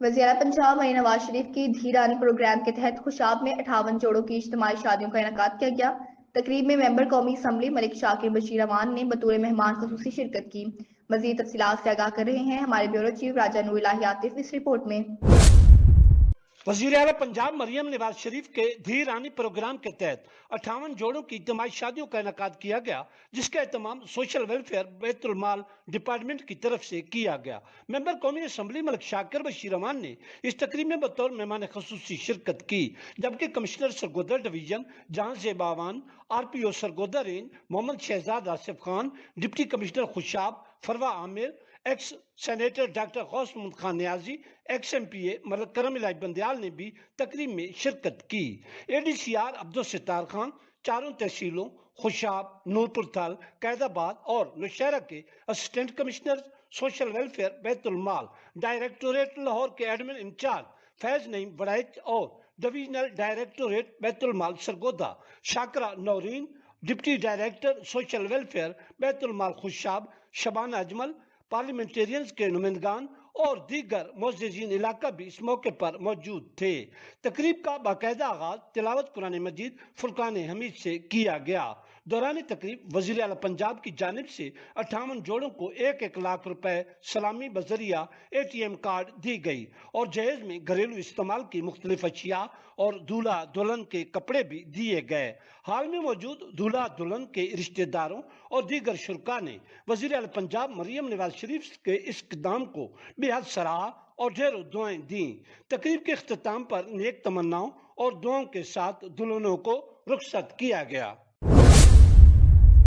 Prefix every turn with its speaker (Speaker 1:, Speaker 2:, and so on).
Speaker 1: वज़ीर आला पंजाब मरीम नवाज शरीफ की धीरानी प्रोग्राम के तहत खुशाब में 58 जोड़ों की इज्तिमाई शादियों का इनेकाद किया गया। तकरीब में मेंबर कौमी असम्बली मलिक शाकिर बशीर अमान ने बतौर मेहमान खसूसी शिरकत की। मज़ीद तफसीलात से आगाह कर रहे हैं हमारे ब्यूरो चीफ राजा नूर इलाही आतिफ इस रिपोर्ट में।
Speaker 2: वज़ीर आला पंजाब मरियम नवाज शरीफ के धीरानी प्रोग्राम के तहत 58 जोड़ों की इज्तिमाई शादियों का इनेकाद किया गया, जिसका एहतमाम सोशल वेलफेयर बैतुल माल डिपार्टमेंट की तरफ से किया गया। मेंबर कौमी असम्बली मलिक शाकिर बशीर अमान ने इस तकरीब में बतौर मेहमान खसूसी शिरकत की, जबकि commissioner Sargodha division Jahanzeb Awan, RPO Sargodha range Muhammad Shahzad Asif Khan, deputy commissioner Khushab Farwa Aamir, ex senator doctor Ghaus Muhammad Khan Niazi, ex MPA Malik Karam Ilahi Bandial ने भी तकरीब में शिरकत की। ADCR अब्दुल सितार खान चारों तहसीलों खुशाब, नूरपुर थाल, कैदाबाद और नौशहरा के assistant commissioner social welfare Baitul Maal, directorate Lahore के एडमिन इंचार्ज फैज नईम वड़ैच और divisional directorate Baitul Maal Sargodha Shakira Naureen, deputy director social welfare Baitul Maal Khushab Shabana Ajmal, parliamentarians के नुमाइंदगान और दीगर मुअज़्ज़िज़ीन इलाका भी इस मौके पर मौजूद थे। तकरीब का बाकायदा आगाज तिलावत कुरान मजीद फुरकान हमीद से किया गया। दौरान तकरीब वज़ीर आला पंजाब की जानिब से 58 जोड़ों को 1-1 लाख रुपए सलामी बजरिया ATM कार्ड दी गई और जहेज में घरेलू इस्तेमाल की मुख्तलिफ अशिया और दूल्हा दुल्हन के कपड़े भी दिए गए। हाल में मौजूद दूल्हा दुल्हन के रिश्तेदारों और दीगर शुरका ने वज़ीर आला पंजाब मरियम नवाज शरीफ के इस इक़दाम को बेहद सराहा और ढेरों दुआएं दी। तकरीब के इख्तिताम पर नेक तमन्नाओं और दुआओं के साथ दुल्हनों को रुखसत किया गया।